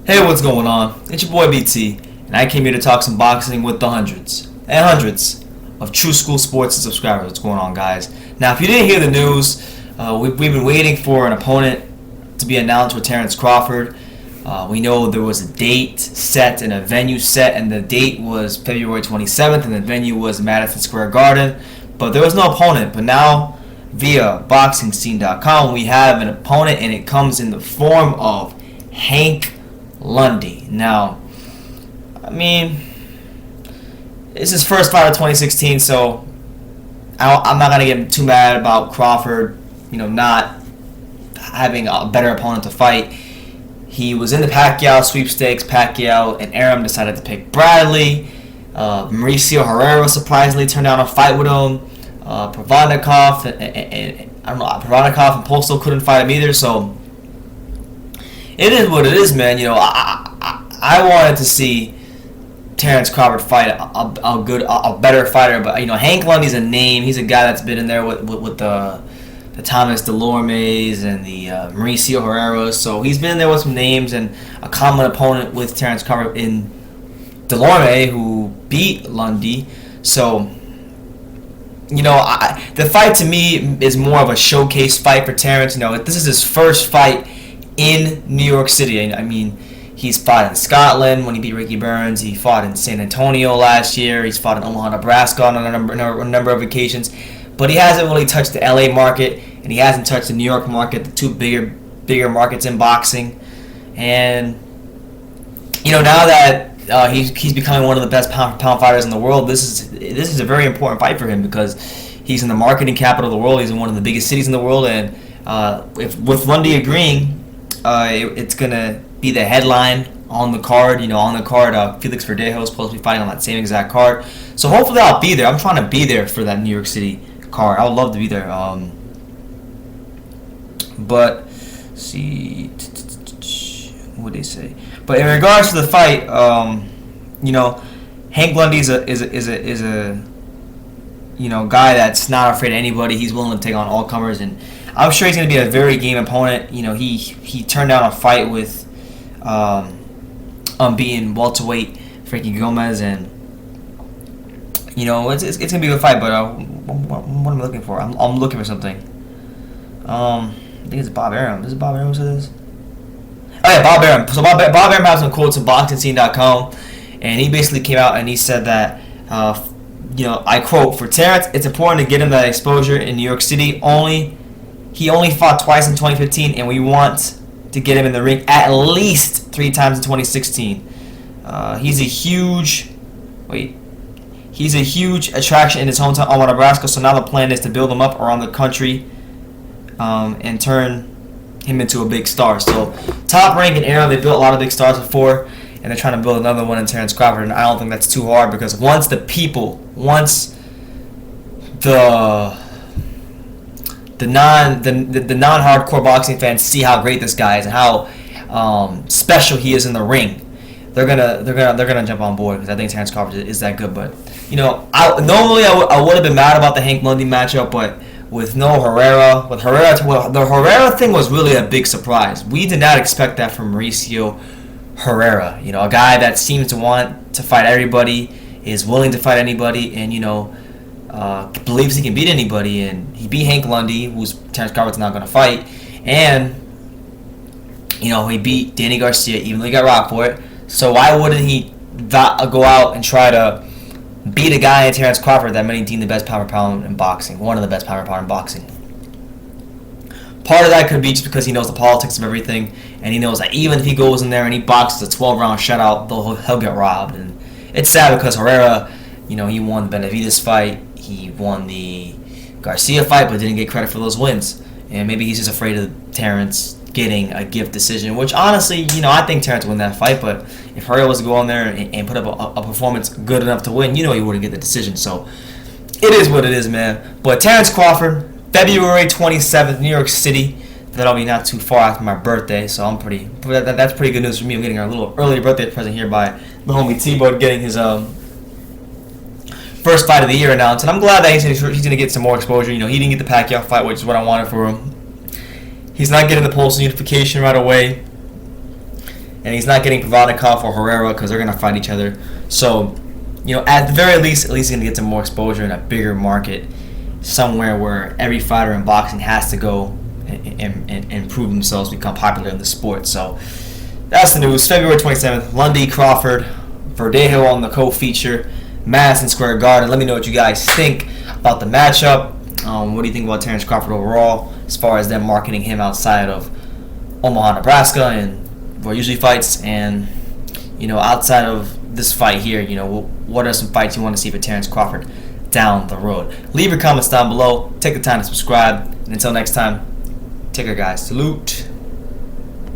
Hey, what's going on? It's your boy BT, and I came here to talk some boxing with the hundreds and hundreds of True School Sports subscribers. What's going on, guys? Now, if you didn't hear the news, we've been waiting for an opponent to be announced with Terence Crawford. We know there was a date set and a venue set, and the date was February 27th, and the venue was Madison Square Garden, but there was no opponent. But now, via BoxingScene.com, we have an opponent, and it comes in the form of Hank Lundy. Now, I mean, it's his first fight of 2016, so I'm not gonna get too mad about Crawford, not having a better opponent to fight. He was in the Pacquiao sweepstakes. Pacquiao and Arum decided to pick Bradley. Mauricio Herrera surprisingly turned down a fight with him. Provodnikov and Posto couldn't fight him either. So it is what it is, man. I wanted to see Terence Crawford fight a better fighter, but Hank Lundy's a name. He's a guy that's been in there with the Thomas Delormes and the Mauricio Herrera. So he's been in there with some names and a common opponent with Terence Crawford in Delorme, who beat Lundy. So the fight to me is more of a showcase fight for Terence. This is his first fight in New York City. I mean, he's fought in Scotland when he beat Ricky Burns. He fought in San Antonio last year. He's fought in Omaha, Nebraska on a number of occasions. But he hasn't really touched the LA market, and he hasn't touched the New York market, the two bigger markets in boxing. And now that he's becoming one of the best pound fighters in the world, this is a very important fight for him because he's in the marketing capital of the world. He's in one of the biggest cities in the world, and with Lundy agreeing, it's gonna be the headline on the card. Felix Verdejo is supposed to be fighting on that same exact card. So hopefully I'll be there. I'm trying to be there for that New York City card. I would love to be there. But see, what they say. But in regards to the fight, Hank Lundy is a guy that's not afraid of anybody. He's willing to take on all comers, and I'm sure he's going to be a very game opponent. He turned down a fight with unbeaten welterweight Frankie Gomez, and it's going to be a good fight. But what am I looking for? I'm looking for something. I think it's Bob Arum. Is it Bob Arum who said this? Oh yeah, Bob Arum. So Bob Arum has some quotes on BoxingScene.com, and he basically came out and he said that, I quote, "For Terence, it's important to get him that exposure in New York City. He only fought twice in 2015, and we want to get him in the ring at least 3 times in 2016. He's a huge attraction in his hometown, Omaha, Nebraska. So now the plan is to build him up around the country, and turn him into a big star." So Top Rank and Arum, they built a lot of big stars before, and they're trying to build another one in Terence Crawford. And I don't think that's too hard because once the non-hardcore boxing fans see how great this guy is and how special he is in the ring, they're gonna jump on board because I think Terence Crawford is that good. But I would have been mad about the Hank Lundy matchup, but with no Herrera, the Herrera thing was really a big surprise. We did not expect that from Mauricio Herrera. A guy that seems to want to fight everybody, is willing to fight anybody, and believes he can beat anybody. And he beat Hank Lundy, who's Terence Crawford's not going to fight, and he beat Danny Garcia, even though he got rocked for it. So why wouldn't he go out and try to beat a guy in Terence Crawford that many deem the best pound for pound in boxing, one of the best pound for pound in boxing? Part of that could be just because he knows the politics of everything, and he knows that even if he goes in there and he boxes a 12-round shutout, he'll get robbed. And it's sad because Herrera, he won the Benavidez fight, he won the Garcia fight, but didn't get credit for those wins. And maybe he's just afraid of Terence getting a gift decision, which honestly, I think Terence won that fight. But if Herrera was to go on there and put up a performance good enough to win, he wouldn't get the decision. So it is what it is, man. But Terence Crawford, February 27th, New York City. That'll be not too far after my birthday, so that's pretty good news for me. I'm getting a little early birthday present here by the homie T-Bud, getting his first fight of the year announced, and I'm glad that he's going to get some more exposure. He didn't get the Pacquiao fight, which is what I wanted for him. He's not getting the Postal unification right away. and he's not getting Provodnikov or Herrera because they're gonna fight each other. So, at the very least, he's gonna get some more exposure in a bigger market, somewhere where every fighter in boxing has to go and prove themselves, become popular in the sport. So that's the news. February 27th, Lundy, Crawford, Verdejo on the co-feature, Madison Square Garden. Let me know what you guys think about the matchup. What do you think about Terence Crawford overall, as far as them marketing him outside of Omaha, Nebraska, and where he usually fights, and outside of this fight here, what are some fights you want to see for Terence Crawford down the road? Leave your comments down below. Take the time to subscribe, and until next time, take care, guys. Salute.